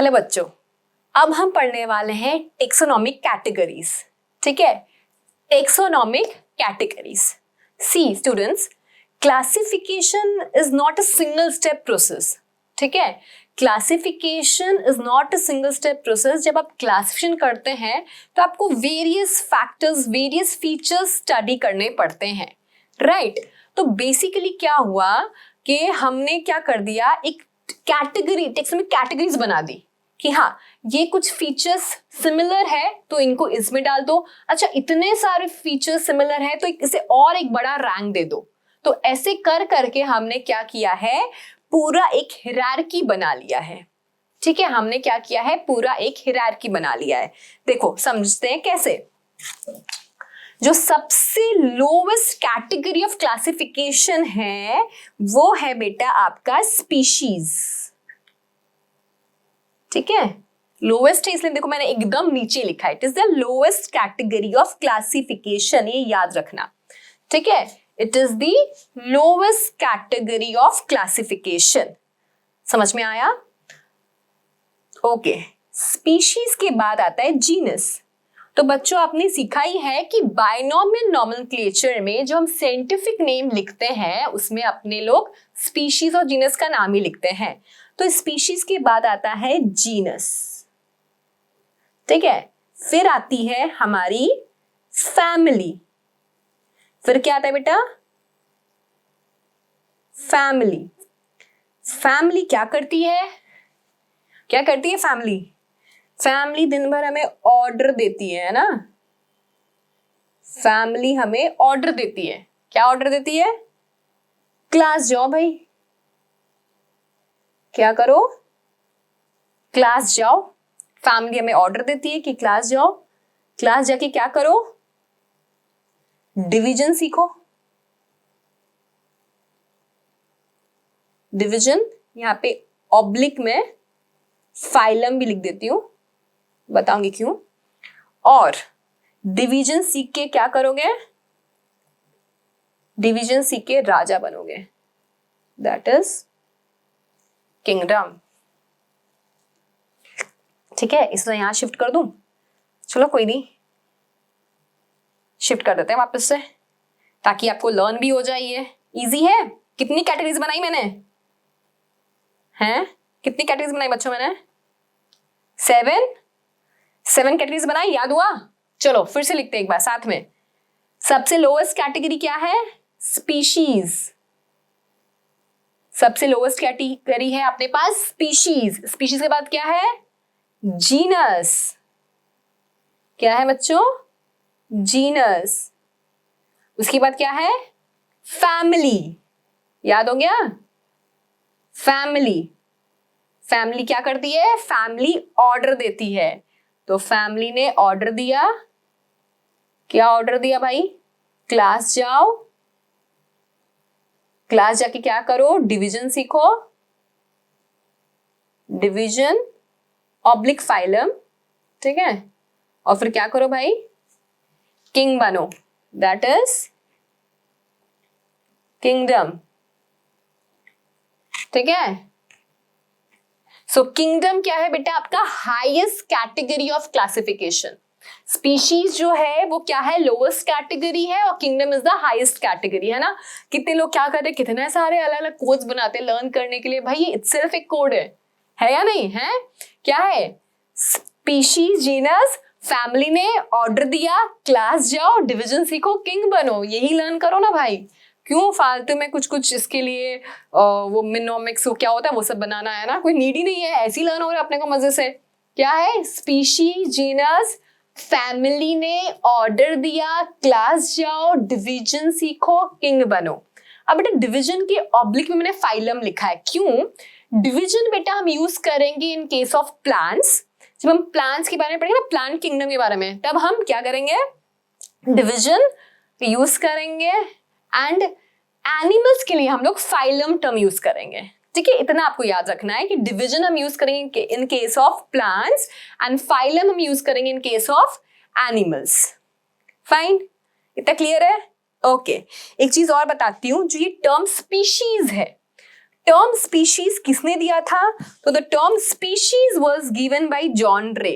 Hello बच्चों, अब हम पढ़ने वाले हैं टेक्सोनॉमिक कैटेगरीज। ठीक है, taxonomic categories. See students, classification is not a single step process. ठीक है, classification is not a single step process. जब आप क्लासिफिकेशन करते हैं तो आपको various factors, various features study करने पड़ते हैं, राइट? तो बेसिकली क्या हुआ कि हमने क्या कर दिया, एक कैटेगरी, टेक्सोनॉमिक कैटेगरीज बना दी कि हाँ ये कुछ फीचर्स सिमिलर है तो इनको इसमें डाल दो। अच्छा, इतने सारे फीचर्स सिमिलर है तो इसे और एक बड़ा रैंक दे दो। तो ऐसे कर करके हमने क्या किया है, पूरा एक हिरार्की बना लिया है। ठीक है, हमने क्या किया है, पूरा एक हिरार्की बना लिया है। देखो समझते हैं कैसे। जो सबसे लोवेस्ट कैटेगरी ऑफ क्लासिफिकेशन है वो है बेटा आपका स्पीशीज। ठीक है, लोवेस्ट है इसलिए देखो मैंने एकदम नीचे लिखा है, it is the lowest category of classification, ये याद रखना। ठीक है, it is the lowest category of classification. समझ में आया? ओके, स्पीशीज के बाद आता है जीनस। तो बच्चों आपने सीखा ही है कि बायनॉमियल नॉमेनक्लेचर में जो हम साइंटिफिक नेम लिखते हैं उसमें अपने लोग स्पीशीज और जीनस का नाम ही लिखते हैं। तो स्पीशीज के बाद आता है जीनस। ठीक है, फिर आती है हमारी फैमिली। फिर क्या आता है बेटा, फैमिली। फैमिली क्या करती है, क्या करती है फैमिली? फैमिली दिन भर हमें ऑर्डर देती है ना। फैमिली हमें ऑर्डर देती है। क्या ऑर्डर देती है? क्लास जाओ भाई, क्या करो, क्लास जाओ। फैमिली हमें ऑर्डर देती है कि क्लास जाओ। क्लास जाके क्या करो, डिवीजन सीखो। डिवीजन, यहां पे ऑब्लिक में फाइलम भी लिख देती हूं, बताऊंगी क्यों। और डिवीजन सीख के क्या करोगे, डिवीजन सीख के राजा बनोगे, दैट इज किंगडम। ठीक है, इसमें यहां शिफ्ट कर दूं, चलो कोई नहीं, शिफ्ट कर देते हैं वापस से ताकि आपको लर्न भी हो जाए। ये इजी है। कितनी कैटेगरीज बनाई मैंने, हैं कितनी कैटेगरीज बनाई बच्चों मैंने? 7 कैटेगरीज बनाई, याद हुआ? चलो फिर से लिखते हैं एक बार साथ में। सबसे लोएस्ट कैटेगरी क्या है, स्पीशीज। सबसे लोएस्ट कैटेगरी है अपने पास स्पीशीज। स्पीशीज के बाद क्या है, जीनस। क्या है बच्चों, जीनस। उसके बाद क्या है, फैमिली। याद हो गया, फैमिली। फैमिली क्या करती है, फैमिली ऑर्डर देती है। तो फैमिली ने ऑर्डर दिया, क्या ऑर्डर दिया भाई, क्लास जाओ। क्लास जाके क्या करो, डिवीजन सीखो। Division oblique phylum. ठीक है, और फिर क्या करो भाई, किंग बनो, दैट इज किंगडम। ठीक है, सो किंगडम क्या है बेटा, आपका highest category of classification. Species जो है वो क्या है, लोएस्ट कैटेगरी है, और kingdom is the highest category, है ना। कितने लोग क्या करते हैं, कितने सारे अलग अलग कोड्स बनाते हैं लर्न करने के लिए। भाई ये इटसेल्फ एक कोड है या नहीं है? क्या है, स्पीशीज, जीनस, फैमिली ने ऑर्डर दिया, क्लास जाओ, डिवीजन सीखो, किंग बनो, यही लर्न करो ना भाई। क्यों फालतू में कुछ कुछ इसके लिए वो मिनोमिक्स वो क्या होता है वो सब बनाना है ना, कोई नीड ही नहीं है, ऐसी लर्न हो रहा है अपने को मजे से। क्या है, स्पीशीज, जीनस, फैमिली ने ऑर्डर दिया, क्लास जाओ, डिवीजन सीखो, किंग बनो। अब बेटा डिवीजन के ऑब्लिक में मैंने फाइलम लिखा है, क्यों? डिवीजन बेटा हम यूज करेंगे इन केस ऑफ प्लांट्स। जब हम प्लांट्स के बारे में पढ़ेंगे ना, प्लांट किंगडम के बारे में, तब हम क्या करेंगे, डिवीजन यूज करेंगे। एंड एनिमल्स के लिए हम लोग फाइलम टर्म यूज करेंगे। ठीक है, इतना आपको याद रखना है कि डिवीजन हम यूज करेंगे इन case of plants and phylum हम यूज करेंगे इन केस ऑफ एनिमल्स। फाइन, इतना क्लियर है? ओके, एक चीज और बताती हूं, जो ये टर्म स्पीशीज है, टर्म स्पीशीज किसने दिया था? तो the term species was given by John रे।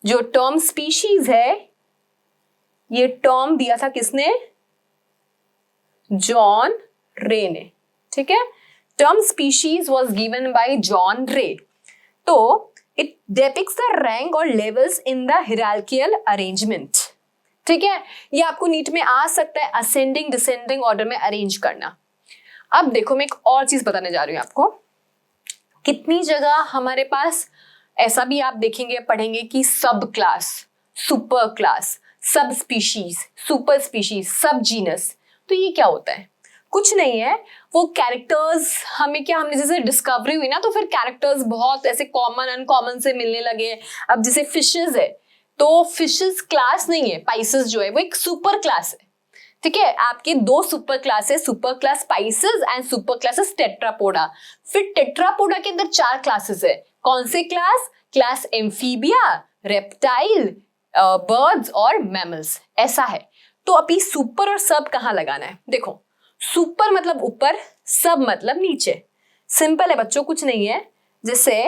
जो टर्म स्पीशीज है ये टर्म दिया था किसने? जॉन रे ने। ठीक है, term species was given by John रे। तो इट डिपिक्ट्स द रैंक और लेवल्स इन द हिरार्कियल अरेंजमेंट। ठीक है, ये आपको नीट में आ सकता है असेंडिंग डिसेंडिंग ऑर्डर में अरेंज करना। अब देखो मैं एक और चीज बताने जा रही हूं आपको। कितनी जगह हमारे पास ऐसा भी आप देखेंगे पढ़ेंगे कि सब क्लास, सुपर क्लास, सब स्पीशीज, सुपर स्पीशीज, सब जीनस। तो ये क्या होता है? कुछ नहीं है, वो कैरेक्टर्स हमें क्या, हमने जैसे डिस्कवरी हुई ना तो फिर कैरेक्टर्स बहुत ऐसे कॉमन अनकॉमन से मिलने लगे। अब जैसे फिशेस है तो फिशेस क्लास नहीं है, पाइसेस जो है वो एक सुपर क्लास है। ठीक है, आपके दो सुपर क्लास है, super class Pisces and super classes Tetrapoda. फिर टेट्रापोडा के अंदर 4 क्लासेस है। कौन से class? Class amphibia, reptile, birds और मैमल्स, ऐसा है। तो अभी सुपर और सब कहाँ लगाना है? देखो, सुपर मतलब ऊपर, सब मतलब नीचे। सिंपल है बच्चों, कुछ नहीं है। जैसे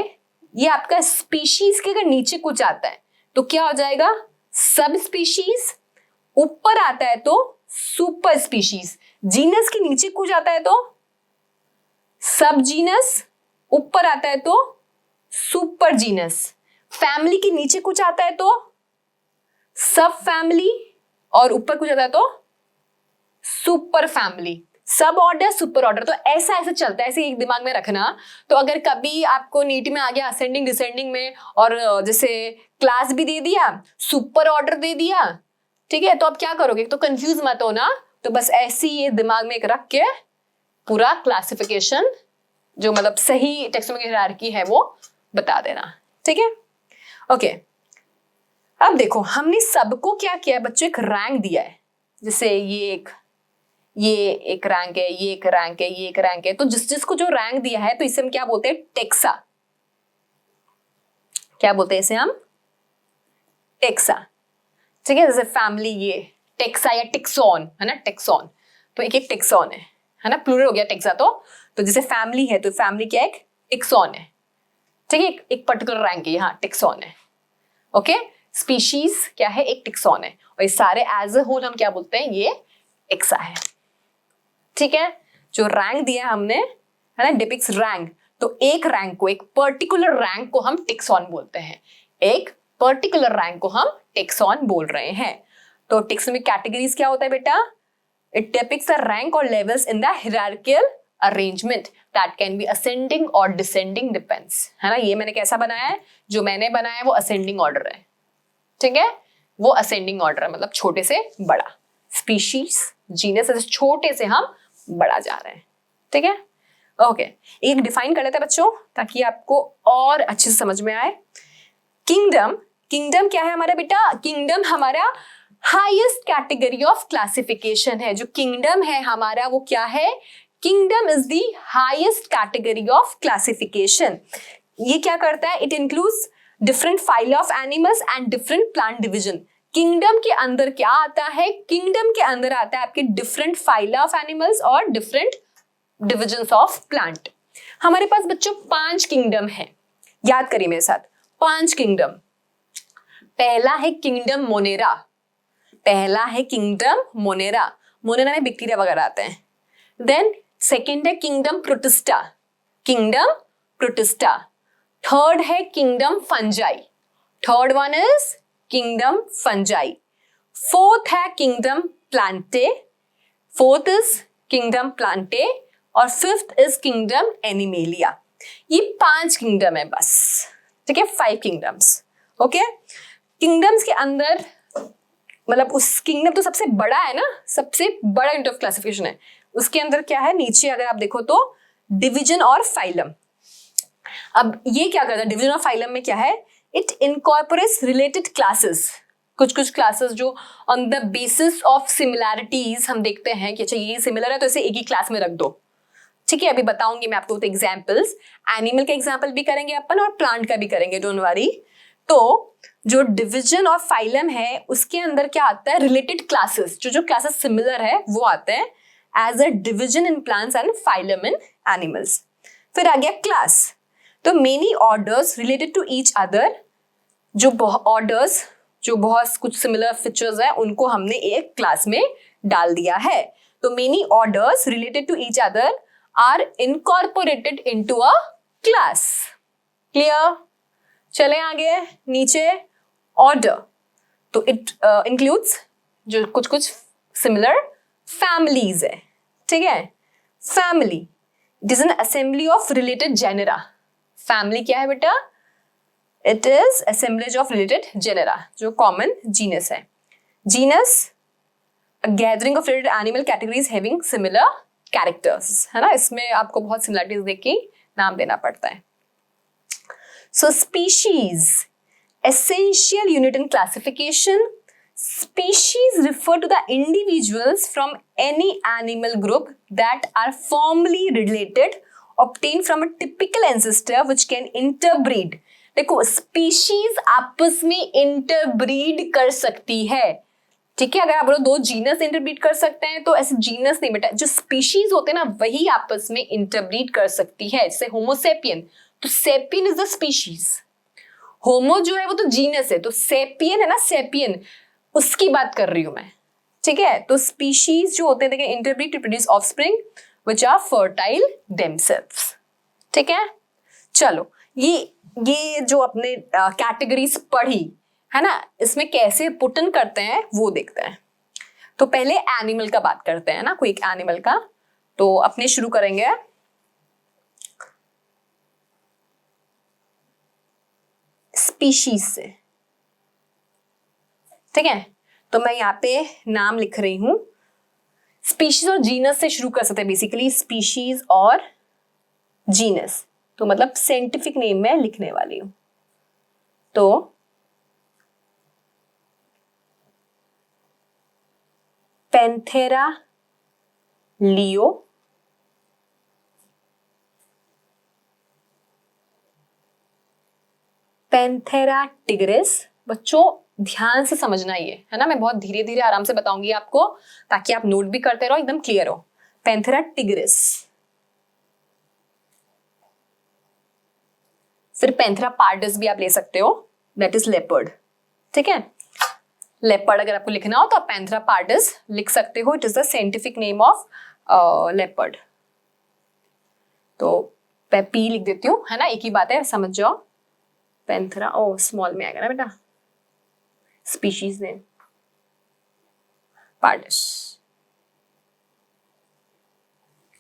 ये आपका स्पीशीज के अगर नीचे कुछ आता है तो क्या हो जाएगा? सब स्पीशीज। ऊपर आता है तो सुपर स्पीशीज। जीनस के नीचे कुछ आता है तो सब जीनस, ऊपर आता है तो सुपर जीनस। फैमिली के नीचे कुछ आता है तो सब फैमिली, और ऊपर कुछ आता है तो सुपर फैमिली। सब ऑर्डर, सुपर ऑर्डर, तो ऐसा ऐसे चलता है, ऐसे एक दिमाग में रखना। तो अगर कभी आपको नीट में आ गया असेंडिंग डिसेंडिंग में और जैसे क्लास भी दे दिया, सुपर ऑर्डर दे दिया, ठीक है, तो आप क्या करोगे? तो कंफ्यूज मत हो ना, तो बस ऐसे ही ये दिमाग में एक रख के पूरा क्लासिफिकेशन जो मतलब सही टेक्सोनॉमिक हायरार्की है वो बता देना। ठीक है, ओके। अब देखो हमने सबको क्या किया है बच्चों, एक रैंक दिया है। जैसे ये एक रैंक है, ये एक रैंक है, ये एक रैंक है। तो जिसको जो रैंक दिया है तो इसे हम क्या बोलते हैं? टेक्सा। क्या बोलते हैं इसे हम? टेक्सा। ठीक है, जैसे फैमिली ये टेक्सा या टेक्सॉन है ना, टेक्सॉन। तो एक टेक्सॉन है ना, प्लूरल हो गया टेक्सा। तो जैसे फैमिली है तो फैमिली क्या है? एक टेक्सॉन है। ठीक है, एक पर्टिकुलर रैंक है, यहाँ टेक्सॉन है। ओके, स्पीशीज क्या है? एक टेक्सॉन है। और ये सारे एज अ होल हम क्या बोलते हैं? ये टेक्सा है। ठीक है, जो रैंक दिया हमने है ना, डिपिक्ट्स रैंक। तो एक रैंक को, एक पर्टिकुलर रैंक को हम टेक्सॉन बोलते हैं। एक पर्टिकुलर रैंक को हम टेक्सॉन बोल रहे हैं। तो टेक्सोनॉमिक कैटेगरीज क्या होता है बेटा? इट डिपिक्ट्स द रैंक और levels in the hierarchical arrangement that can be ascending और डिसेंडिंग, डिपेंड्स। है ना, ये मैंने कैसा बनाया है? जो मैंने बनाया है वो असेंडिंग ऑर्डर है। ठीक है, वो असेंडिंग ऑर्डर है, मतलब छोटे से बड़ा। स्पीशीज, जीनस, ऐसे छोटे से हम बड़ा जा रहे हैं। ठीक है, ओके। एक डिफाइन कर लेते हैं बच्चों ताकि आपको और अच्छे से समझ में आए। किंगडम, किंगडम क्या है हमारा बेटा? किंगडम हमारा हाईएस्ट कैटेगरी ऑफ क्लासिफिकेशन है। जो किंगडम है हमारा वो क्या है? Kingdom is the highest category of classification. ये क्या करता है? It includes different file of animals and different plant division. Kingdom के अंदर क्या आता है? किंगडम के अंदर आता है आपके डिफरेंट फाइल ऑफ एनिमल्स और डिफरेंट डिविजन्स ऑफ प्लांट। हमारे पास बच्चों 5 किंगडम है, याद करिए मेरे साथ। 5 किंगडम। पहला है किंगडम मोनेरा। पहला है किंगडम मोनेरा। मोनेरा में बैक्टीरिया वगैरह आते हैं। देन सेकेंड है kingdom Protista. Kingdom Protista. Third है kingdom Fungi. Third one is kingdom Fungi. Fourth है kingdom Plantae. Fourth is kingdom Plantae. और फिफ्थ इज किंगडम एनिमेलिया। ये 5 किंगडम है बस। ठीक है, 5 किंगडम्स। ओके, किंगडम्स के अंदर मतलब उस किंगडम तो सबसे बड़ा है ना, सबसे बड़ा यूनिट ऑफ क्लासिफिकेशन है। उसके अंदर क्या है? नीचे अगर आप देखो तो डिवीजन और फाइलम। अब ये क्या करता है? डिवीजन और फाइलम में क्या है? It incorporates related classes. कुछ क्लासेस जो on the basis of similarities हम देखते हैं कि अच्छा ये सिमिलर है तो इसे एक ही क्लास में रख दो। ठीक है, अभी बताऊंगी मैं आपको एग्जाम्पल्स। एनिमल का एग्जाम्पल भी करेंगे अपन और प्लांट का भी करेंगे, डोंट वरी। तो जो डिवीजन और फाइलम है उसके अंदर क्या आता है? Related classes. जो क्लासेस सिमिलर है वो आते हैं। As a division in plants and phylum in animals. फिर आ गया क्लास, तो many orders related to each other, जो ऑर्डर्स जो बहुत कुछ सिमिलर फीचर्स है उनको हमने एक क्लास में डाल दिया है। तो many orders related to each other are incorporated into a class. Clear? चले आगे नीचे, ऑर्डर, तो इट इंक्लूड्स जो कुछ कुछ सिमिलर फैमिलीज है, ठीक है। Family, it is an assembly of related genera. Family क्या है बेटा? It is assemblage of related genera, जो कॉमन जीनस है। Genus, a gathering of related animal categories having similar characters, है ना, इसमें आपको बहुत सिमिलरिटीज देख के नाम देना पड़ता है। सो species, essential unit in classification. Species refer to the individuals from any animal group that are formally related, obtained from a typical ancestor which can interbreed. देखो, स्पीशीज आपस में इंटरब्रीड कर सकती है, ठीक है। अगर आप बोलो दो जीनस इंटरब्रीड कर सकते हैं, तो ऐसे जीनस नहीं बेटा, जो स्पीशीज होते हैं ना वही आपस में इंटरब्रीड कर सकती है। जैसे होमोसेपियन, तो सेपियन इज द स्पीशीज, होमो जो है वो तो जीनस है, तो सेपियन है ना, सेपियन, उसकी बात कर रही हूं मैं, ठीक है। तो स्पीशीज जो होते हैं देखिए, interbreed to produce offspring which are fertile themselves, ठीक है। चलो, ये जो अपने कैटेगरीज पढ़ी है ना, इसमें कैसे पुटन करते हैं वो देखते हैं। तो पहले एनिमल का बात करते हैं ना, कोई एक एनिमल का, तो अपने शुरू करेंगे स्पीशीज से, ठीक है। तो मैं यहाँ पे नाम लिख रही हूं, स्पीशीज और जीनस से शुरू कर सकते हैं बेसिकली, स्पीशीज और जीनस, तो मतलब साइंटिफिक नेम में लिखने वाली हूं। तो पैंथेरा लियो, पैंथेरा टिग्रिस। बच्चों ध्यान से समझना ये, है ना, मैं बहुत धीरे धीरे आराम से बताऊंगी आपको, ताकि आप नोट भी करते रहो, एकदम क्लियर हो। पैंथेरा टिग्रिस, फिर पैंथेरा पार्डस भी आप ले सकते हो, दैट इज लेपर्ड, ठीक है। लेपर्ड अगर आपको लिखना हो तो आप पैंथेरा पार्डस लिख सकते हो, it is the scientific name of leopard. तो मैं पी लिख देती हूँ, है ना, एक ही बात है, समझ जाओ। पैंथेरा, ओ स्मॉल में आएगा ना बेटा, species name pardus,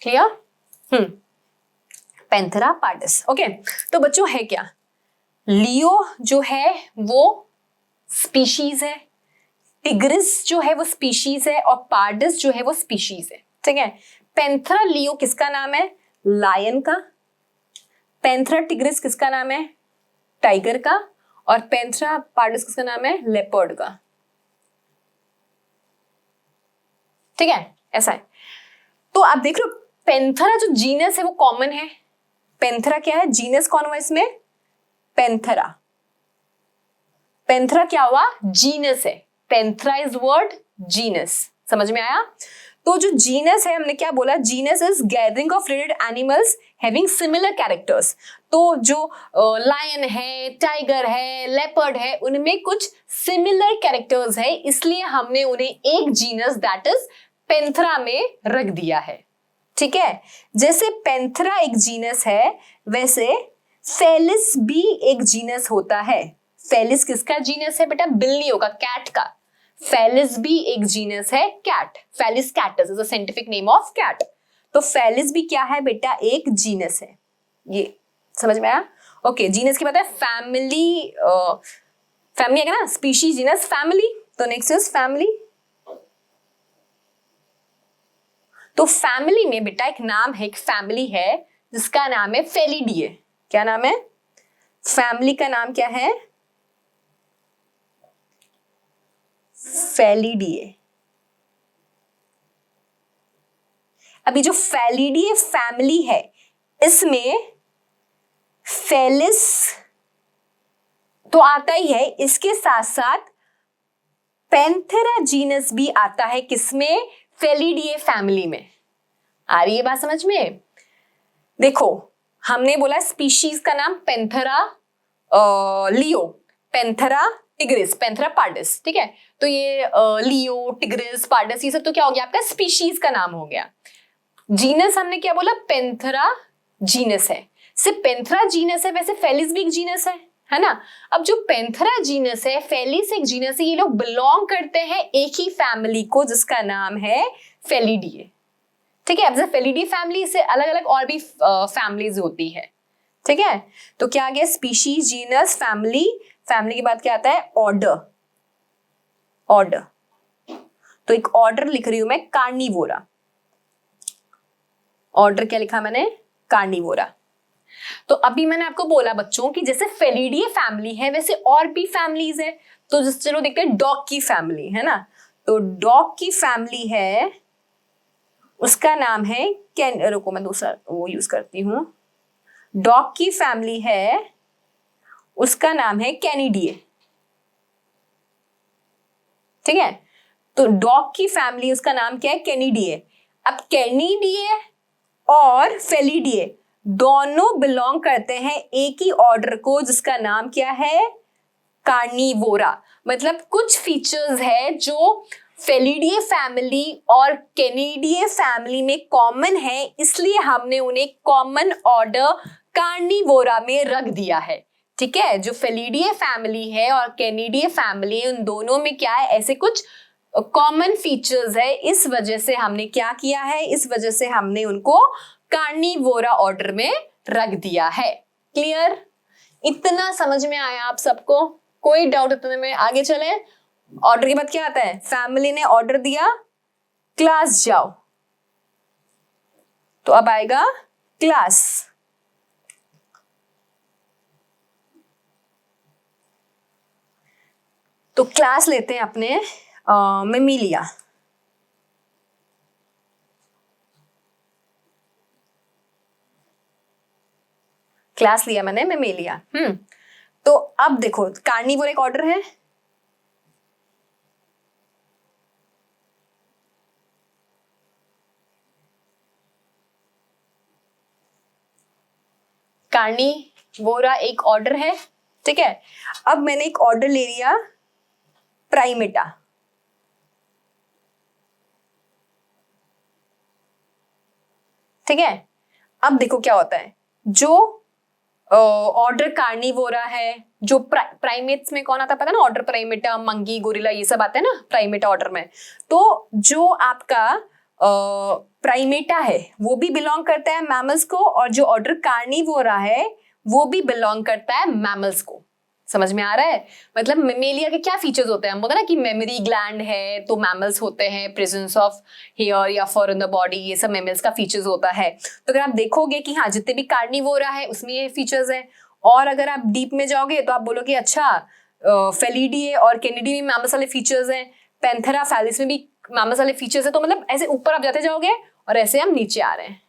clear? Panthera pardus, okay. तो बच्चों है क्या, लियो जो है वो स्पीशीज है, टिग्रिस जो है वो स्पीशीज है, और पार्डस जो है वो स्पीशीज है, ठीक है। पैंथेरा लियो किसका नाम है? लायन का। पैंथेरा टिग्रिस किसका नाम है? टाइगर का। और पैंथेरा पार्डस किसका नाम है? लेपर्ड का, ठीक है, ऐसा है। तो आप देख लो, पैंथेरा जो जीनस है वो कॉमन है। पैंथेरा क्या है? जीनस कौन हुआ इसमें? पैंथेरा। पैंथेरा क्या हुआ? जीनस है। पैंथेरा इज वर्ड जीनस, समझ में आया? तो जो जीनस है, हमने क्या बोला, genus is gathering of related animals having similar characters. तो जो लायन है, टाइगर है, लेपर्ड है, उनमें कुछ सिमिलर कैरेक्टर्स है, इसलिए हमने उन्हें एक जीनस दैट इज पैंथेरा में रख दिया है, ठीक है। जैसे पैंथेरा एक जीनस है, वैसे फेलिस भी एक जीनस होता है। फेलिस किसका जीनस है बेटा? बिल्लियों का, कैट का। फेलिस भी एक जीनस है, cat. Felis catus is the scientific name of cat. तो फेलिस भी क्या है बेटा? एक जीनस है। ये समझ में आया? ओके, जीनस की बात है। फैमिली, फैमिली है ना, स्पीशीज, जीनस, फैमिली। तो नेक्स्ट इज फैमिली। तो फैमिली में बेटा एक नाम है, एक फैमिली है जिसका नाम है फेलिडिए। क्या नाम है? फैमिली का नाम क्या है? फेलिडिए। अभी जो फेलिडिए फैमिली है, इसमें फेलिस तो आता ही है, इसके साथ साथ पैंथेरा जीनस भी आता है। किसमें? फेलिडिए फैमिली में। आ रही है बात समझ में? देखो हमने बोला स्पीशीज का नाम Panthera leo, Panthera tigris, Panthera pardus, ठीक है। तो ये लियो, टिग्रिस, पार्डिस ये सब तो क्या हो गया आपका स्पीशीज का नाम हो गया। जीनस हमने क्या बोला? पेंथेरा जीनस है, सिर्फ पेंथेरा जीनस है, वैसे फेलिस भी एक जीनस है ना। अब जो पेंथेरा जीनस है, फेलिस एक जीनस है, ये लोग बिलोंग करते हैं एक ही फैमिली को जिसका नाम है फेलिडिए, ठीक है। अब जैसे फेलिडी फैमिली से अलग अलग और भी फैमिलीज होती है, ठीक है। तो क्या आ गया? स्पीशीज, जीनस, फैमिली, फैमिली के बाद क्या आता है? Order, order. तो एक ऑर्डर लिख रही हूं मैं, कार्निवोरा। ऑर्डर क्या लिखा मैंने? कार्निवोरा। तो अभी मैंने आपको बोला बच्चों कि जैसे फेलिडिए फैमिली है वैसे और भी फैमिलीज है। तो चलो देखते हैं डॉग की फैमिली, है ना। तो डॉग की फैमिली है, उसका नाम है रुको मैं दूसरा वो यूज करती हूं। डॉग की फैमिली है, उसका नाम है कैनिडिए, ठीक है। तो डॉग की फैमिली उसका नाम क्या है? कैनिडिए। अब कैनिडिए और फेलिडिए दोनों बिलोंग करते हैं एक ही ऑर्डर को जिसका नाम क्या है? कार्निवोरा। मतलब कुछ फीचर्स है जो फेलिडिए फैमिली और कैनिडिए फैमिली में कॉमन है, इसलिए हमने उन्हें कॉमन ऑर्डर कार्निवोरा में रख दिया है, ठीक है। जो फेलिडिए फैमिली है और कैनिडिए फैमिली, उन दोनों में क्या है? ऐसे कुछ कॉमन फीचर्स है, इस वजह से हमने क्या किया है? इस वजह से हमने उनको कार्निवोरा ऑर्डर में रख दिया है। क्लियर? इतना समझ में आया आप सबको? कोई डाउट इतने में? आगे चले। ऑर्डर के बाद क्या आता है? फैमिली ने ऑर्डर दिया, क्लास जाओ, तो अब आएगा क्लास। तो क्लास लेते हैं अपने मेमिलिया। क्लास लिया मैंने मेमेलिया। तो अब देखो कार्निवोर एक ऑर्डर है, कार्निवोरा एक ऑर्डर है, ठीक है। अब मैंने एक ऑर्डर ले लिया प्राइमेटा, ठीक है। अब देखो क्या होता है, जो ऑर्डर कार्निवोरा है, जो प्राइमेट्स में कौन आता है पता है ना? ऑर्डर प्राइमेटा, मंकी, गोरिल्ला, ये सब आते हैं ना प्राइमेटा ऑर्डर में। तो जो आपका प्राइमेटा है वो भी बिलोंग करता है मैमल्स को, और जो ऑर्डर कार्निवोरा है वो भी बिलोंग करता है मैमल्स को। समझ में आ रहा है? मतलब मेमेलिया के क्या फीचर्स होते हैं? हम बोलते हैं ना कि मेमोरी ग्लैंड है तो मैमल्स होते हैं, प्रेजेंस ऑफ हेयर या फर इन द बॉडी, ये सब मैमल्स का फीचर्स होता है। तो अगर आप देखोगे कि हाँ जितने भी कार्निवोरा है उसमें ये फीचर्स है, और अगर आप डीप में जाओगे तो आप बोलोगे अच्छा फेलिडिए और कैनिडी में मैमल्स वाले फीचर्स हैं, पेंथेरा फैलिस में भी मैमल्स वाले फीचर्स है। तो मतलब ऐसे ऊपर आप जाते जाओगे और ऐसे हम नीचे आ रहे हैं।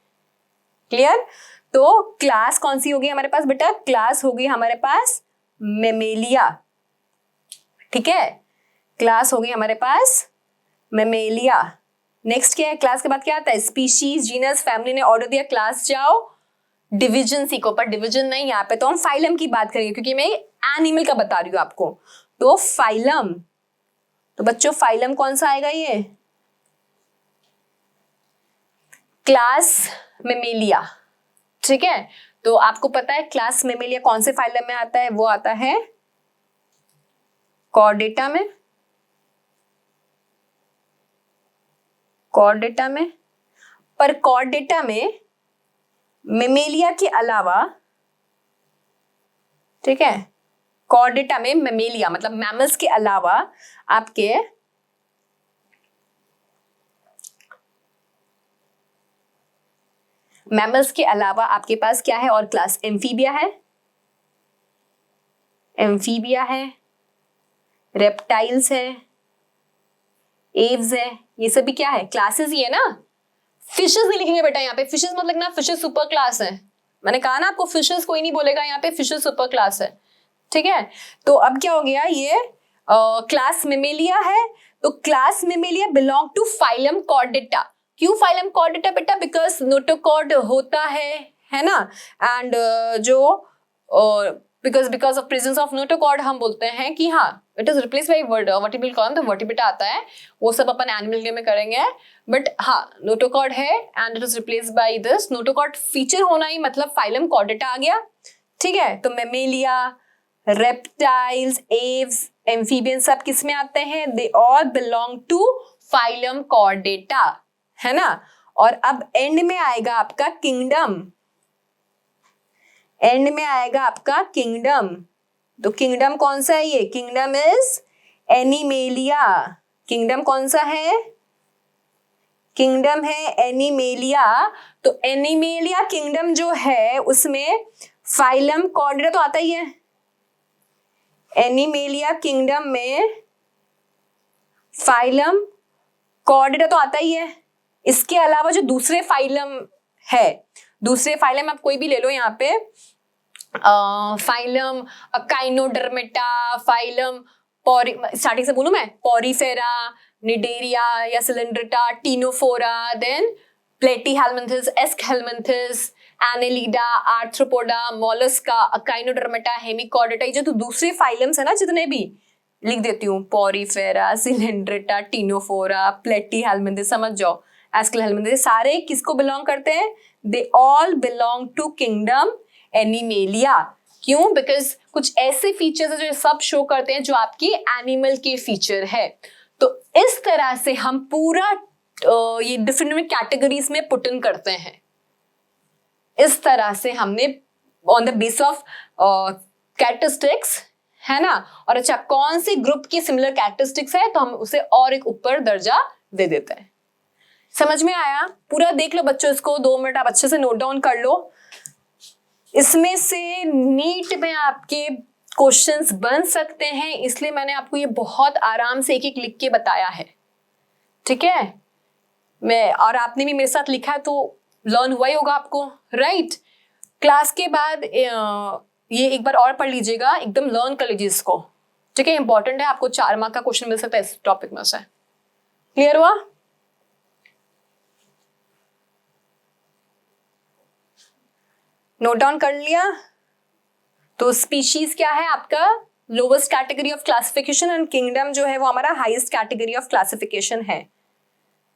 क्लियर? तो क्लास कौन सी होगी हमारे पास बेटा? क्लास होगी हमारे पास मेमेलिया, ठीक है। क्लास होगी हमारे पास मेमेलिया। नेक्स्ट क्या है? क्लास के बाद क्या आता है? स्पीशीज, जीनस, फैमिली ने ऑर्डर दिया, क्लास जाओ। डिवीजन सीखो, पर डिवीजन नहीं, यहाँ पे तो हम फाइलम की बात करेंगे क्योंकि मैं एनिमल का बता रही हूँ आपको। तो फाइलम, तो बच्चों फाइलम कौन सा आएगा? ये क्लास मेमेलिया, ठीक है। तो आपको पता है क्लास मेमेलिया कौन से फाइलम में आता है? वो आता है कॉर्डेटा में, कॉर्डेटा में। पर कॉर्डेटा में मेमेलिया के अलावा, ठीक है, कॉर्डेटा में मेमेलिया मतलब मैमल्स के अलावा आपके मैमल्स के अलावा आपके पास क्या है? और क्लास एम्फीबिया है, एम्फीबिया है, रेप्टाइल्स है, एव्स है, ये सभी क्या है? क्लासेस ही है ना। फिशेस नहीं लिखेंगे बेटा यहाँ पे, फिशेस मत लिखना, फिशेस सुपर क्लास है। मैंने कहा ना आपको फिशेस कोई नहीं बोलेगा यहाँ पे, फिशेस सुपर क्लास है, ठीक है। तो अब क्या हो गया? ये क्लास मेमेलिया है, तो class Mammalia belong to phylum Chordata. क्यों फाइलम कॉर्डेटा बेटा? बिकॉज नोटोकॉर्ड होता है ना, एंड जो because of presence of notochord हम बोलते हैं कि हाँ it is replace by vertebral column, तो वर्टिब्रेटा आता है, वो सब अपन एनिमल के में करेंगे, बट हाँ नोटोकॉर्ड है and it is replace by this. Notochord feature होना ही मतलब फाइलम कॉर्डेटा आ गया, ठीक है। तो मेमेलिया, रेप्टाइल्स, एव्स, एम्फीबियन सब किस में आते हैं? They all belong to phylum Chordata, है ना। और अब एंड में आएगा आपका किंगडम, एंड में आएगा आपका किंगडम। तो किंगडम कौन सा है? ये किंगडम इज एनिमेलिया। किंगडम कौन सा है? किंगडम है एनिमेलिया। तो एनिमेलिया किंगडम जो है उसमें फाइलम कॉर्डेटा तो आता ही है। एनिमेलिया किंगडम में फाइलम कॉर्डेटा तो आता ही है। इसके अलावा जो दूसरे फाइलम है, दूसरे फाइलम आप कोई भी ले लो यहाँ पे, फाइलम काइनोडर्मेटा, फाइलम स्टार्टिंग से बोलूं मैं, पॉरीफेरा, निडेरिया या Coelenterata, Ctenophora, then Platyhelminthes, Aschelminthes, Annelida, Arthropoda, Mollusca, Echinodermata, Hemichordata, ये जो तो दूसरे फाइलम्स है ना जितने भी, लिख देती हूँ, पॉरीफेरा, सिलेंड्रेटा, टीनोफोरा, प्लेटीहेल्मिन्थस, समझ जाओ, एस्कहेल्मिन्थस, सारे किसको बिलोंग करते हैं? They all belong to kingdom Animalia. क्यों? बिकॉज कुछ ऐसे फीचर्स है जो सब शो करते हैं जो आपकी एनिमल के फीचर है। तो इस तरह से हम पूरा ये डिफरेंट कैटेगरीज में पुट इन करते हैं। इस तरह से हमने on the base of characteristics, है ना। और अच्छा कौन सी ग्रुप की सिमिलर कैरेक्टरिस्टिक्स है तो हम उसे और एक ऊपर दर्जा दे देते हैं। समझ में आया? पूरा देख लो बच्चों, इसको 2 मिनट आप अच्छे से नोट डाउन कर लो। इसमें से नीट में आपके क्वेश्चंस बन सकते हैं, इसलिए मैंने आपको ये बहुत आराम से एक एक लिख के बताया है, ठीक है। मैं और आपने भी मेरे साथ लिखा है तो लर्न हुआ ही होगा आपको, राइट। क्लास के बाद ये एक बार और पढ़ लीजिएगा, एकदम लर्न कर लीजिए इसको, ठीक है। इंपॉर्टेंट है, आपको 4 मार्क का क्वेश्चन मिल सकता है इस टॉपिक में से। क्लियर हुआ? नोट डाउन कर लिया? तो स्पीशीज क्या है आपका? Lowest category of classification, and kingdom जो है वो हमारा हाईएस्ट कैटेगरी ऑफ क्लासिफिकेशन है,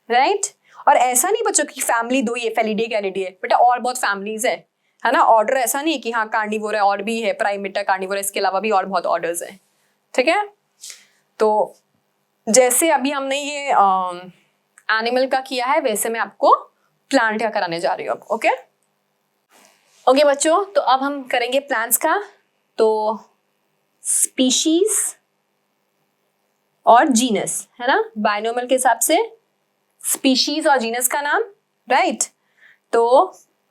राइट। और ऐसा नहीं बच्चों की फैमिली 2 ही है, फेलिडे कैनिडी है बेटा, और बहुत फैमिलीज है ना। ऑर्डर ऐसा नहीं है कि हाँ कार्निवोरा और भी है, प्राइमेटा, कार्निवोरा, इसके अलावा भी और बहुत ऑर्डर्स है, ठीक है। तो जैसे अभी हमने ये एनिमल का किया है, वैसे मैं आपको प्लांट का कराने जा रही हूँ अब, ओके। ओके बच्चों, तो अब हम करेंगे प्लांट्स का। तो स्पीशीज और जीनस, है ना, बायनोमल के हिसाब से स्पीशीज और जीनस का नाम, राइट। तो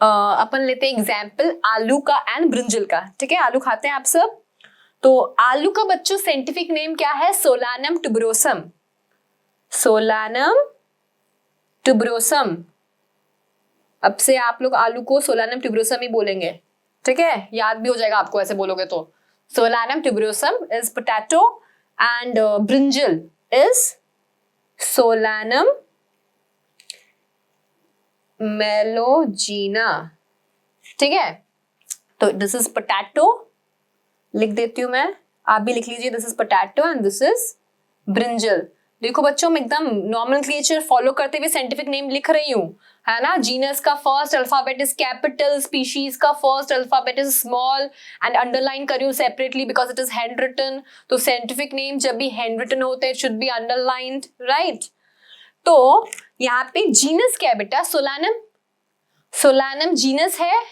अपन लेते हैं एग्जाम्पल आलू का एंड ब्रिंजल का, ठीक है। आलू खाते हैं आप सब। तो आलू का बच्चों साइंटिफिक नेम क्या है? Solanum tuberosum. Solanum tuberosum. अब से आप लोग आलू को सोलानम ट्यूबरोसम ही बोलेंगे, ठीक है, याद भी हो जाएगा आपको ऐसे बोलोगे तो। Solanum tuberosum is potato and brinjal is Solanum melongena, ठीक है। तो दिस इज पोटैटो, लिख देती हूं मैं, आप भी लिख लीजिए, this is potato and this is brinjal. देखो बच्चों, मैं एकदम नॉमेनक्लेचर फॉलो करते हुए साइंटिफिक नेम लिख रही हूँ, है ना। जीनस का first alphabet is capital, species का first alphabet is small, and underline कर रही हूँ separately because it is handwritten. तो साइंटिफिक नेम जब भी हैंड रिटन होते हैं, शुड बी अंडरलाइंड, राइट। तो यहाँ पे जीनस क्या है बेटा? सोलानम। सोलानम जीनस है,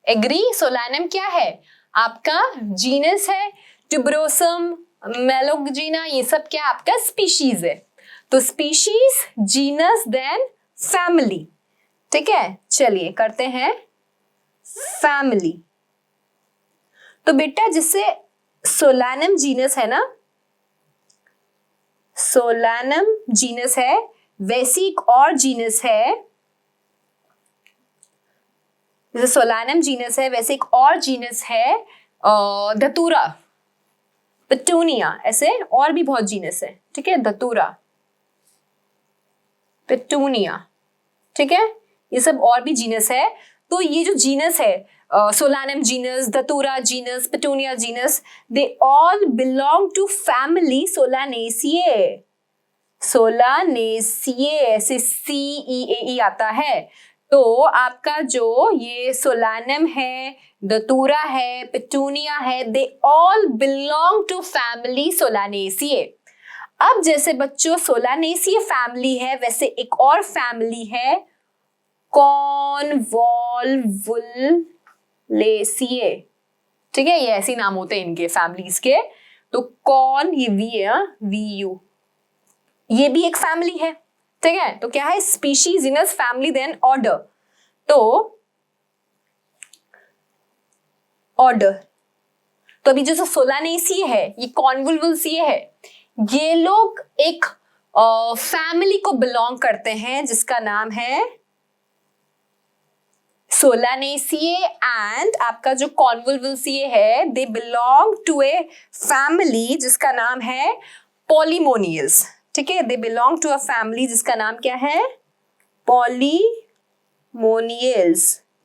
एग्री। सोलानम क्या है? आपका जीनस है। ट्यूबरोसम, मेलोजीना, ये सब क्या आपका स्पीशीज है। तो स्पीशीज, जीनस, देन फैमिली, ठीक है। चलिए करते हैं फैमिली। तो बेटा जिससे सोलानम जीनस है ना, सोलानम जीनस है, वैसी एक और जीनस है, जैसे सोलानम जीनस है वैसे एक और जीनस है धतूरा, पेटूनिया, ऐसे और भी बहुत जीनस है, ठीक है। धतूरा, पेटूनिया, ठीक है, ये सब और भी जीनस है। तो ये जो जीनस है, Solanum genus, Datura genus, Petunia genus, they all belong to family Solanaceae. Solanaceae ऐसे CEAE आता है। तो आपका जो ये सोलानम है, धतूरा है, पेटूनिया है, they all belong to family Solanaceae. अब जैसे बच्चों सोलानेसिए फैमिली है, वैसे एक और फैमिली है कॉन्वॉल्वुलेसिए। ठीक है, ये ऐसे नाम होते हैं इनके फैमिलीज के। तो कॉन, ये वी है, VU, ये भी एक फैमिली है। ठीक है, तो क्या है, species, genus, family, then order. तो ऑर्डर, तो अभी जो सोलानेसिए है, ये कॉन्वॉल्वुलेसिए है, ये लोग एक फैमिली को बिलोंग करते हैं जिसका नाम है सोलानेसिए। एंड आपका जो कॉन्वॉल्वुलेसिए है, they belong to a family जिसका नाम है पॉलीमोनियल्स। ठीक है, they belong to a family जिसका नाम क्या है, पॉलीमोनियल्स।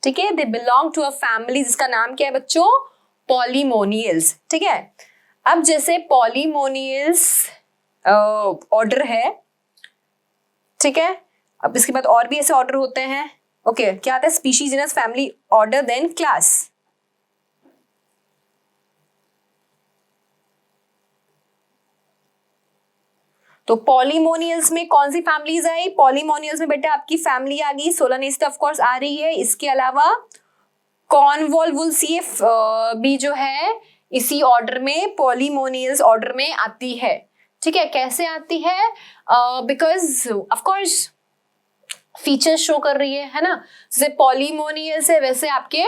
ठीक है, they belong to a family जिसका नाम क्या है बच्चों, पॉलीमोनियल्स। ठीक है, अब जैसे पॉलीमोनियल्स ऑर्डर है, ठीक है, अब इसके बाद और भी ऐसे ऑर्डर होते हैं। ओके, क्या आता है, species, genus, family, order, then class. तो पॉलीमोनियल्स में कौन सी फैमिलीज आई, पॉलीमोनियल्स में बेटा आपकी फैमिली आ गई, सोलानेसिए ऑफ कोर्स आ रही है। इसके अलावा कॉन्वॉल्वुलेसिए भी जो है इसी ऑर्डर में, पॉलीमोनियल्स ऑर्डर में आती है। ठीक है, कैसे आती है, because of course features show कर रही है ना। जैसे पॉलीमोनियल्स है, वैसे आपके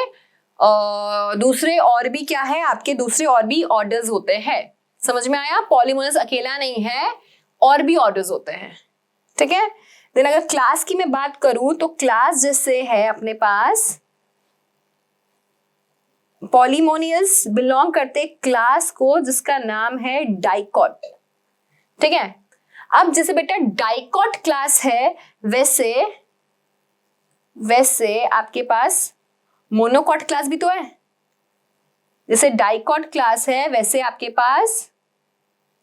दूसरे और भी क्या है, आपके दूसरे और भी ऑर्डर्स होते हैं। समझ में आया, पॉलीमोनियल्स अकेला नहीं है, और भी ऑर्डर्स होते हैं। ठीक है, देन अगर क्लास की मैं बात करूं तो क्लास जैसे है अपने पास, पॉलीमोनियल्स बिलोंग करते क्लास को जिसका नाम है डाइकॉट। ठीक है, अब जैसे बेटा डाइकॉट क्लास है, वैसे आपके पास मोनोकॉट क्लास भी तो है। जैसे डाइकॉट क्लास है, वैसे आपके पास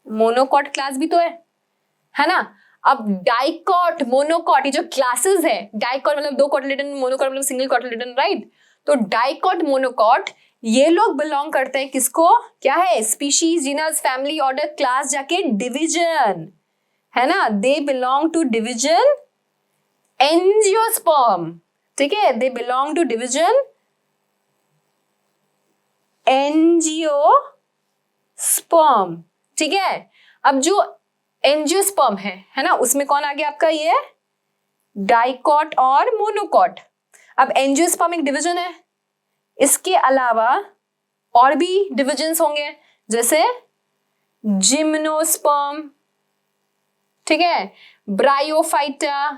मोनोकॉट क्लास भी तो है ना। अब डाइकॉट, मोनोकॉट, ये जो क्लासेस है, डाइकॉट मतलब दो कॉटिलेडन, मोनोकॉट मतलब सिंगल कॉटिलेडन, राइट। तो डाइकॉट, मोनोकॉट, ये लोग बिलोंग करते हैं किसको, क्या है, species, genus, family, order, class जाके डिवीजन, है ना। They belong to division angiosperm. ठीक है, they belong to division angiosperm. ठीक है, अब जो एंजियोस्पर्म है ना, उसमें कौन आ गया आपका, ये डाइकॉट और मोनोकॉट। अब एंजियोस्पर्म एक डिवीजन है, इसके अलावा और भी डिविजन्स होंगे, जैसे जिम्नोस्पर्म, ठीक है, ब्रायोफाइटा,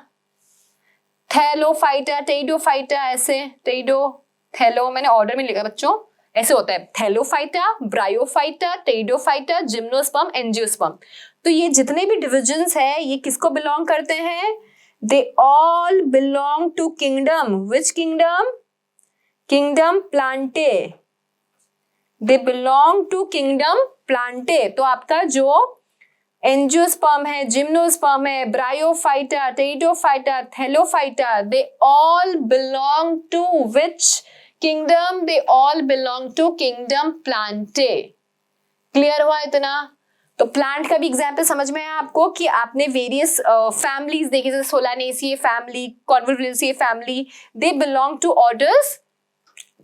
थैलोफाइटा, टेइडोफाइटा, ऐसे टेइडो, थैलो मैंने ऑर्डर में लिखा बच्चों, ऐसे होता है, थैलोफाइटा, ब्रायोफाइटा, टेइडोफाइटा, जिम्नोस्पर्म, एंजियोस्पर्म। तो ये जितने भी डिविजन्स है, ये किसको बिलोंग करते हैं, they all belong to kingdom, which kingdom, kingdom Plantae. They belong to kingdom Plantae. तो आपका जो एंजियोस्पर्म है, जिम्नोस्पर्म है, Bryophyta, Pteridophyta, Thallophyta, they all belong to which kingdom, they all belong to kingdom Plantae. Clear हुआ इतना। तो plant का भी एग्जाम्पल समझ में आया आपको कि आपने वेरियस फैमिलीज देखी, जैसे Solanaceae family, Convolvulaceae family, they belong to orders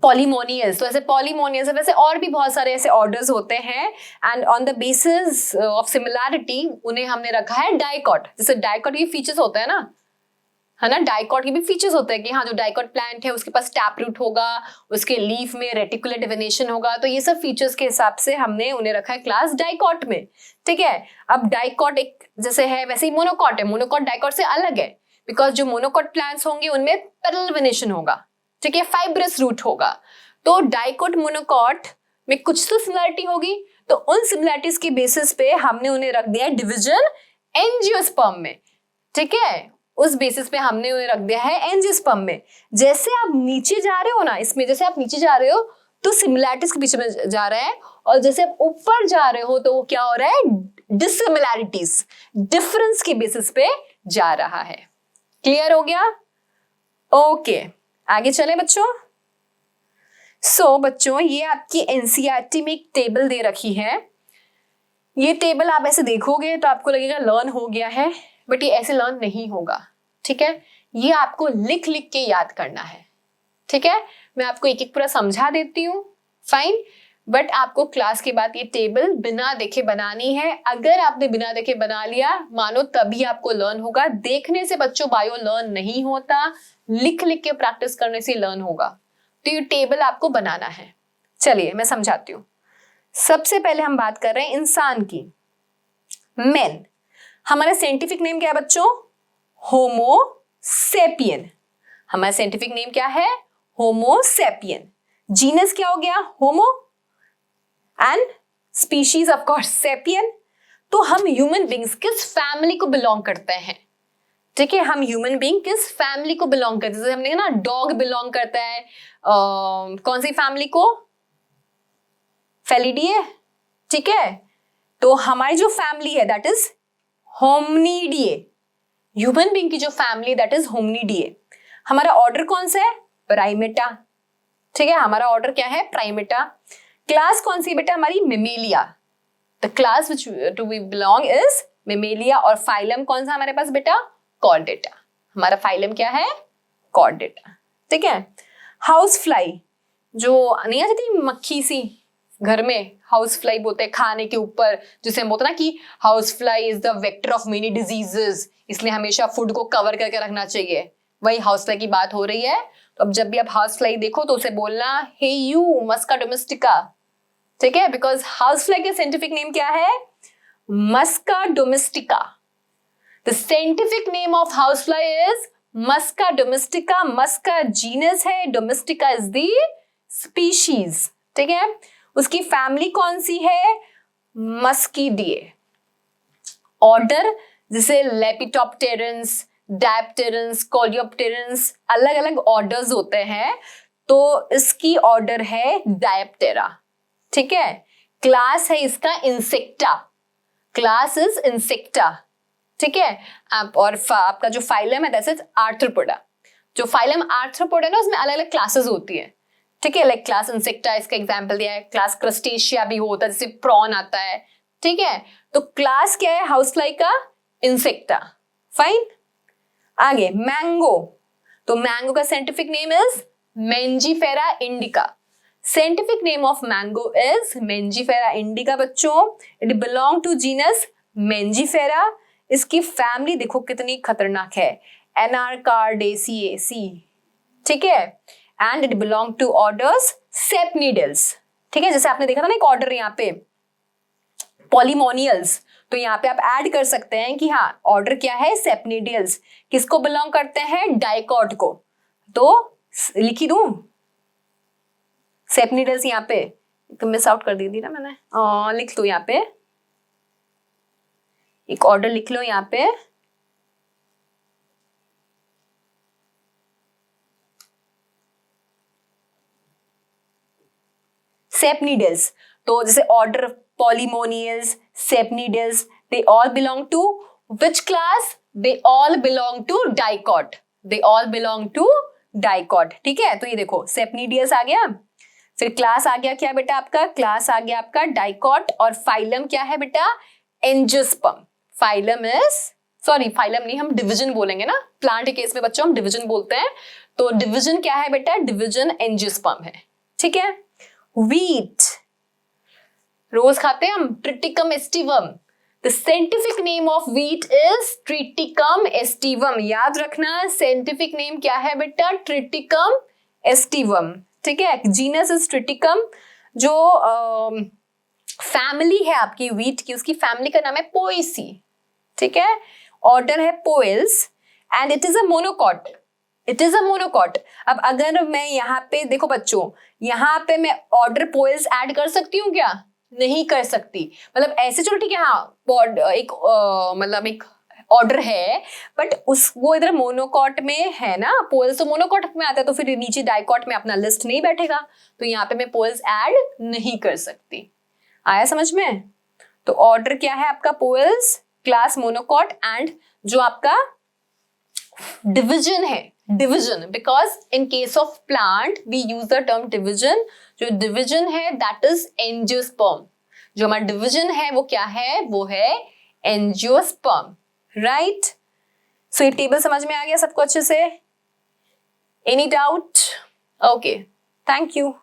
Polemoniales. तो ऐसे पॉलीमोनियल्स है, वैसे और भी बहुत सारे ऐसे ऑर्डर्स होते हैं, and on the basis of similarity उन्हें हमने रखा है डाइकॉट। जैसे डाइकॉट के फीचर्स होते हैं ना, है ना, डाइकॉट के भी फीचर्स होते हैं कि हाँ, जो डाइकॉट प्लांट है उसके पास टैप रूट होगा, उसके लीफ में रेटिकुलर डिवेनेशन होगा। तो ये सब फीचर्स के हिसाब से हमने उन्हें रखा है क्लास डाइकॉट में। ठीक है, अब डाइकॉट एक जैसे है, वैसे ही मोनोकॉट है। मोनोकॉट डाइकॉट से अलग है, बिकॉज जो मोनोकॉट प्लांट्स होंगे उनमें पैरेलल वेनेशन होगा, ठीक है, फाइब्रस रूट होगा। तो डाइकॉट, मोनोकॉट में कुछ तो सिमिलरिटी होगी, तो उन सिमिलरिटीज के बेसिस पे हमने उन्हें रख दिया डिवीजन एंजियोस्पर्म में। ठीक है, उस बेसिस पे हमने उन्हें रख दिया है एंजियोस्पर्म में। जैसे आप नीचे जा रहे हो ना इसमें, जैसे आप नीचे जा रहे हो तो सिमिलैरिटीज के पीछे में जा रहा है, और जैसे आप ऊपर जा रहे हो तो वो क्या हो रहा है, डिसिमिलैरिटीज, डिफरेंस के बेसिस पे जा रहा है। क्लियर हो गया? ओके, आगे चले बच्चों। सो बच्चों ये आपकी एनसीईआरटी में एक टेबल दे रखी है। ये टेबल आप ऐसे देखोगे तो आपको लगेगा लर्न हो गया है, बट ये ऐसे लर्न नहीं होगा, ठीक है? ये आपको लिख लिख के याद करना है, ठीक है? मैं आपको एक एक पूरा समझा देती हूँ, फाइन, बट आपको क्लास के बाद ये टेबल बिना देखे बनानी है। अगर आपने बिना देखे बना लिया मानो तभी आपको लर्न होगा। देखने से बच्चों बायो लर्न नहीं होता, लिख लिख के प्रैक्टिस करने से लर्न होगा। तो ये टेबल आपको बनाना है। चलिए मैं समझाती हूँ। सबसे पहले हम बात कर रहे हैं इंसान की, मैन। हमारा साइंटिफिक नेम क्या है बच्चों? Homo sapien. हमारा साइंटिफिक नेम क्या है? Homo sapien. जीनस क्या हो गया? Homo, and species of course sapien. तो हम ह्यूमन बींग्स किस फैमिली को बिलोंग करते हैं? ठीक है, हम ह्यूमन बींग किस फैमिली को बिलोंग करते हैं? जैसे हमने ना डॉग बिलोंग करता है कौन सी फैमिली को? फेलिडिए, ठीक है? तो हमारी जो फैमिली है दैट इज होमनिडिए। ह्यूमन बींग की जो फैमिली दैट इज होमनिडिए। हमारा ऑर्डर कौन सा है? प्राइमेटा, ठीक है? हमारा ऑर्डर क्या है? प्राइमेटा। क्लास कौन सी बेटा? हमारी Mammalia. The class which to we belong is Mammalia. और फाइलम कौन सा हमारे पास बेटा? कॉर्डेटा। हमारा फाइलम क्या है? कॉर्डेटा, ठीक है? हाउस फ्लाई, जो नहीं आ जाती मक्खी सी घर में, हाउस फ्लाई बोलते हैं खाने के ऊपर, जिसे हम बोलते हैं ना कि house fly is the vector of many diseases, इसलिए हमेशा फूड को कवर करके रखना चाहिए। वही हाउस फ्लाई की बात हो रही है। तो अब जब भी आप हाउस फ्लाई देखो तो उसे बोलना हे यू मस्का डोमेस्टिका, ठीक है? बिकॉज हाउस फ्लाई का साइंटिफिक नेम क्या है? Musca domestica. The scientific name of house fly is Musca domestica. Musca genus है, डोमेस्टिका इज द स्पीशीज, ठीक है? उसकी फैमिली कौन सी है? मस्कीडिए। ऑर्डर जैसे लेपिटोप्टेरन्स, डायप्टेरन्स, कोलियोप्टेरन्स, अलग अलग ऑर्डर्स होते हैं, तो इसकी ऑर्डर है डायप्टेरा, ठीक है? क्लास है इसका इंसेक्टा। क्लास इज इंसेक्टा, ठीक है? और आपका जो फाइलम है दैट इज आर्थ्रोपोडा। जो फाइलम आर्थ्रोपोडा है ना उसमें अलग अलग क्लासेस होती है, ठीक है? लाइक क्लास इंसेक्टा इसका एग्जांपल दिया है। क्लास क्रस्टेशिया भी होता है, जैसे प्रॉन आता है, ठीक है? तो क्लास क्या है हाउस फ्लाई का? Insecta, fine. आगे मैंगो, तो मैंगो का scientific name is Mangifera indica. Scientific name of mango is Mangifera indica बच्चों। It belong to genus Mangifera. इसकी फैमिली देखो कितनी खतरनाक है, एनारकार्डेसिएसी, ठीक है? And it belong to orders Sapindales, ठीक है? जैसे आपने देखा था ना एक ऑर्डर यहाँ पे पॉलीमोनियल्स, तो यहाँ पे आप ऐड कर सकते हैं कि हाँ ऑर्डर क्या है? सेपनिडियल्स। किसको बिलोंग करते हैं? डाइकॉट को। तो लिखी दूं सेपनिडियल्स यहाँ पे, तो मिस आउट कर दी थी ना मैंने, लिख लो यहाँ पे, एक ऑर्डर लिख लो यहाँ पे। सेपनिडियल्स, तो जैसे order Polemoniales, Sapindales, they all belong to which class? They all belong to dicot. They all belong to dicot, ठीक है? तो ये देखो सेपनिडियल्स आ गया, फिर क्लास आ गया क्या बेटा आपका? क्लास आ गया आपका डाइकॉट। और फाइलम क्या है बेटा? Angiosperm. Phylum is, sorry phylum नहीं, हम डिवीजन बोलेंगे ना, प्लांट के केस में बच्चों हम डिवीजन बोलते हैं। तो डिवीजन क्या है बेटा? डिवीजन एंजियोस्पर्म है, ठीक है? व्हीट, रोज खाते हैं हम, Triticum aestivum. The scientific name of wheat is Triticum aestivum. याद रखना साइंटिफिक नेम क्या है बेटा? ट्रिटिकम एस्टिवम, ठीक है? Genus is Triticum. जो फैमिली है आपकी व्हीट की, उसकी फैमिली का नाम है पोएसी, ठीक है? ऑर्डर है Poales and it is a monocot. It is a monocot. अब अगर मैं यहाँ पे देखो बच्चों, यहाँ पे मैं ऑर्डर पोएल्स ऐड कर सकती हूँ क्या? नहीं कर सकती। मतलब ऐसे चलो ठीक है, हाँ एक मतलब एक ऑर्डर है, बट उस वो इधर मोनोकॉट में है ना, पोल्स तो मोनोकॉट में आता है, तो फिर नीचे डाइकॉट में अपना लिस्ट नहीं बैठेगा, तो यहाँ पे मैं पोल्स ऐड नहीं कर सकती। आया समझ में? तो ऑर्डर क्या है आपका? पोल्स, क्लास मोनोकॉट, एंड जो आपका डिविजन है, division, because in case of plant we use the term division. जो डिविजन है दैट इज एंजियोस्पर्म। जो हमारा डिविजन है वो क्या है? वो है एंजियोस्पर्म, राइट? सो ये टेबल समझ में आ गया सबको अच्छे से? Any doubt? Okay, thank you.